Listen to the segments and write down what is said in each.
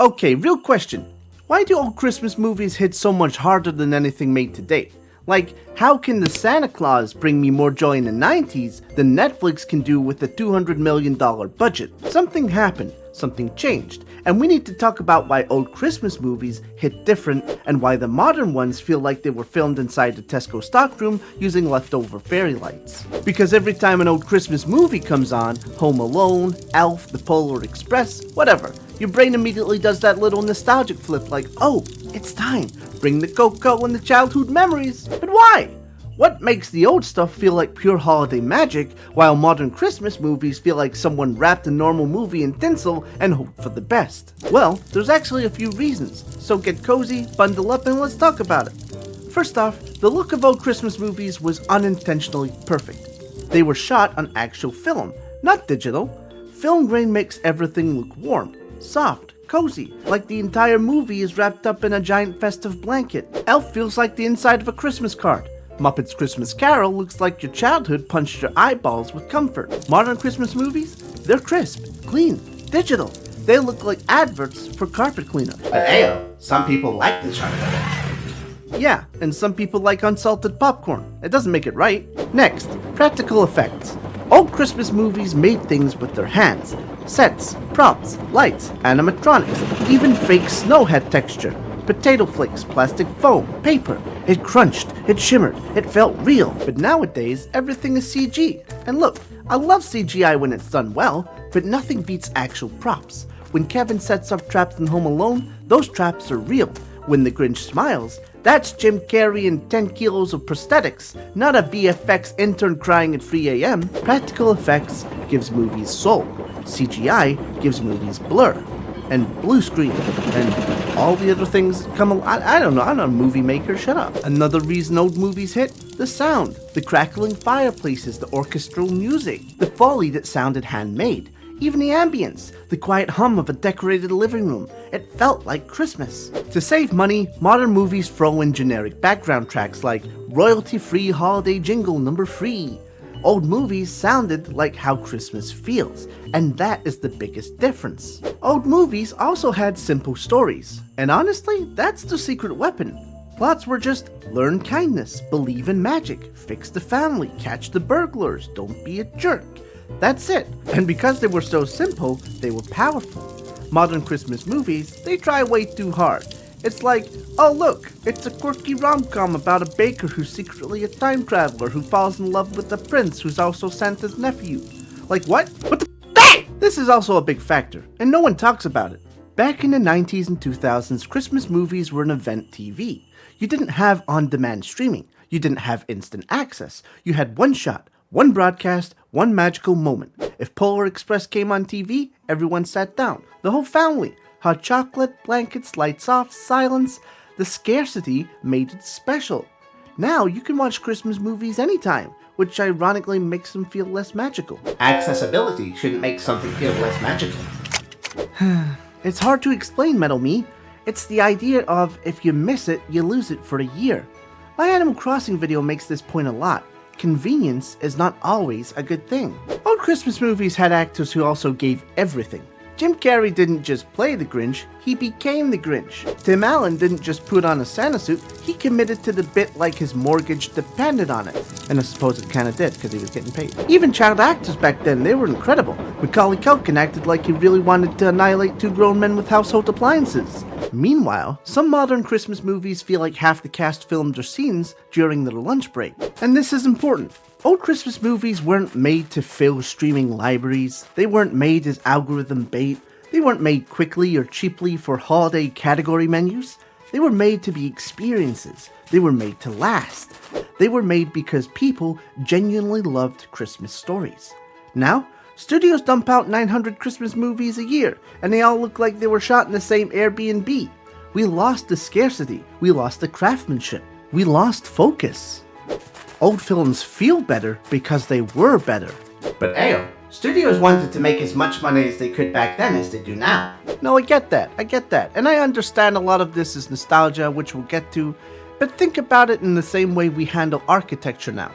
Okay, real question. Why do old Christmas movies hit so much harder than anything made today? Like, how can the Santa Claus bring me more joy in the 90s than Netflix can do with a $200 million budget? Something happened, something changed, and we need to talk about why old Christmas movies hit different and why the modern ones feel like they were filmed inside the Tesco stockroom using leftover fairy lights. Because every time an old Christmas movie comes on, Home Alone, Elf, The Polar Express, whatever, your brain immediately does that little nostalgic flip like, oh, it's time, bring the cocoa and the childhood memories. But why? What makes the old stuff feel like pure holiday magic, while modern Christmas movies feel like someone wrapped a normal movie in tinsel and hoped for the best? Well, there's actually a few reasons, so get cozy, bundle up, and let's talk about it. First off, the look of old Christmas movies was unintentionally perfect. They were shot on actual film, not digital. Film grain makes everything look warm, soft, cozy, like the entire movie is wrapped up in a giant festive blanket. Elf feels like the inside of a Christmas card. Muppets Christmas Carol looks like your childhood punched your eyeballs with comfort. Modern Christmas movies? They're crisp, clean, digital. They look like adverts for carpet cleaner. But ayo, some people like the chocolate edge. Yeah, and some people like unsalted popcorn. It doesn't make it right. Next, practical effects. Old Christmas movies made things with their hands. Sets, props, lights, animatronics, even fake snow had texture. Potato flakes, plastic foam, paper. It crunched, it shimmered, it felt real. But nowadays, everything is CG. And look, I love CGI when it's done well, but nothing beats actual props. When Kevin sets up traps in Home Alone, those traps are real. When the Grinch smiles, that's Jim Carrey and 10 kilos of prosthetics, not a VFX intern crying at 3 a.m. Practical effects gives movies soul. CGI gives movies blur. And blue screen, and all the other things that come along. I don't know, I'm not a movie maker, shut up. Another reason old movies hit? The sound, the crackling fireplaces, the orchestral music, the foley that sounded handmade, even the ambience, the quiet hum of a decorated living room. It felt like Christmas. To save money, modern movies throw in generic background tracks like royalty-free holiday jingle number 3. Old movies sounded like how Christmas feels, and that is the biggest difference. Old movies also had simple stories, and honestly, that's the secret weapon. Plots were just learn kindness, believe in magic, fix the family, catch the burglars, don't be a jerk. That's it, and because they were so simple, they were powerful. Modern Christmas movies, they try way too hard. It's like, oh look, it's a quirky rom-com about a baker who's secretly a time traveler who falls in love with a prince who's also Santa's nephew. Like what? What the f***? This is also a big factor, and no one talks about it. Back in the 90s and 2000s, Christmas movies were an event TV. You didn't have on-demand streaming. You didn't have instant access. You had one shot, one broadcast, one magical moment. If Polar Express came on TV, everyone sat down. The whole family. Hot chocolate, blankets, lights off, silence. The scarcity made it special. Now you can watch Christmas movies anytime, which ironically makes them feel less magical. Accessibility shouldn't make something feel less magical. It's hard to explain, Metal Me. It's the idea of if you miss it, you lose it for a year. My Animal Crossing video makes this point a lot. Convenience is not always a good thing. Old Christmas movies had actors who also gave everything. Jim Carrey didn't just play the Grinch, he became the Grinch. Tim Allen didn't just put on a Santa suit, he committed to the bit like his mortgage depended on it. And I suppose it kinda did, because he was getting paid. Even child actors back then, they were incredible. Macaulay Culkin acted like he really wanted to annihilate 2 grown men with household appliances. Meanwhile, some modern Christmas movies feel like half the cast filmed their scenes during their lunch break. And this is important. Old Christmas movies weren't made to fill streaming libraries, they weren't made as algorithm bait, they weren't made quickly or cheaply for holiday category menus. They were made to be experiences, they were made to last. They were made because people genuinely loved Christmas stories. Now, studios dump out 900 Christmas movies a year, and they all look like they were shot in the same Airbnb. We lost the scarcity, we lost the craftsmanship, we lost focus. Old films feel better because they were better. But ayo, studios wanted to make as much money as they could back then as they do now. No, I get that, and I understand a lot of this is nostalgia, which we'll get to, but think about it in the same way we handle architecture now.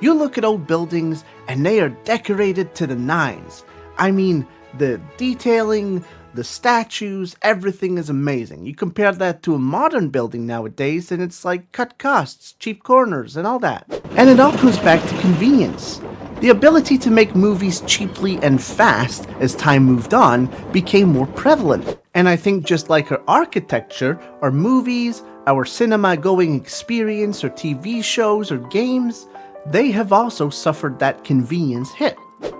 You look at old buildings, and they are decorated to the nines. I mean, the detailing, The statues, everything is amazing. You compare that to a modern building nowadays, and it's like cut costs, cheap corners, and all that. And it all comes back to convenience. The ability to make movies cheaply and fast as time moved on became more prevalent. And I think just like our architecture, our movies, our cinema-going experience, or TV shows or games, they have also suffered that convenience hit.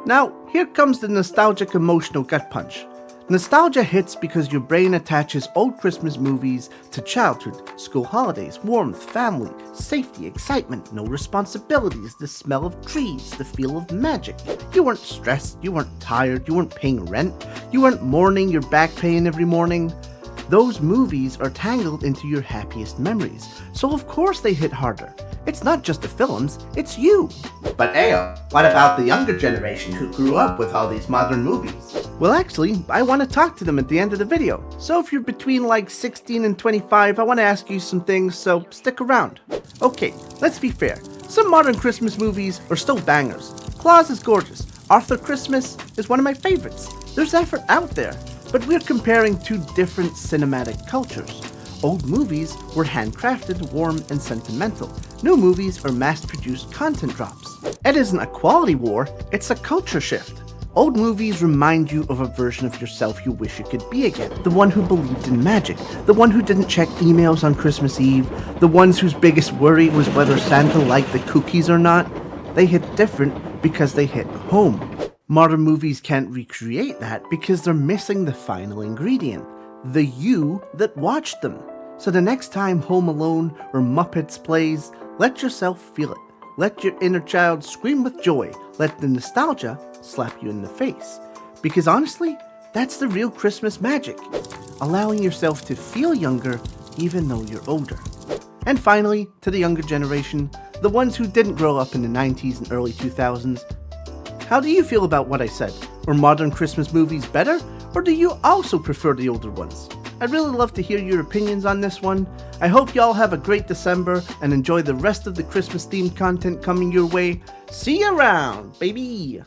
Now, here comes the nostalgic emotional gut punch. Nostalgia hits because your brain attaches old Christmas movies to childhood, school holidays, warmth, family, safety, excitement, no responsibilities, the smell of trees, the feel of magic. You weren't stressed, you weren't tired, you weren't paying rent, you weren't mourning your back pain every morning. Those movies are tangled into your happiest memories, so of course they hit harder. It's not just the films, it's you. But Ayo, what about the younger generation who grew up with all these modern movies? Well, actually, I want to talk to them at the end of the video. So if you're between like 16 and 25, I want to ask you some things, so stick around. Okay, let's be fair. Some modern Christmas movies are still bangers. Claus is gorgeous. Arthur Christmas is one of my favorites. There's effort out there, but we're comparing two different cinematic cultures. Old movies were handcrafted, warm, and sentimental. New movies are mass-produced content drops. It isn't a quality war, it's a culture shift. Old movies remind you of a version of yourself you wish you could be again. The one who believed in magic. The one who didn't check emails on Christmas Eve. The ones whose biggest worry was whether Santa liked the cookies or not. They hit different because they hit home. Modern movies can't recreate that because they're missing the final ingredient. The you that watched them. So the next time Home Alone or Muppets plays, let yourself feel it. Let your inner child scream with joy. Let the nostalgia slap you in the face. Because honestly, that's the real Christmas magic. Allowing yourself to feel younger even though you're older. And finally, to the younger generation, the ones who didn't grow up in the 90s and early 2000s, how do you feel about what I said? Were modern Christmas movies better? Or do you also prefer the older ones? I'd really love to hear your opinions on this one. I hope y'all have a great December and enjoy the rest of the Christmas themed content coming your way. See you around, baby!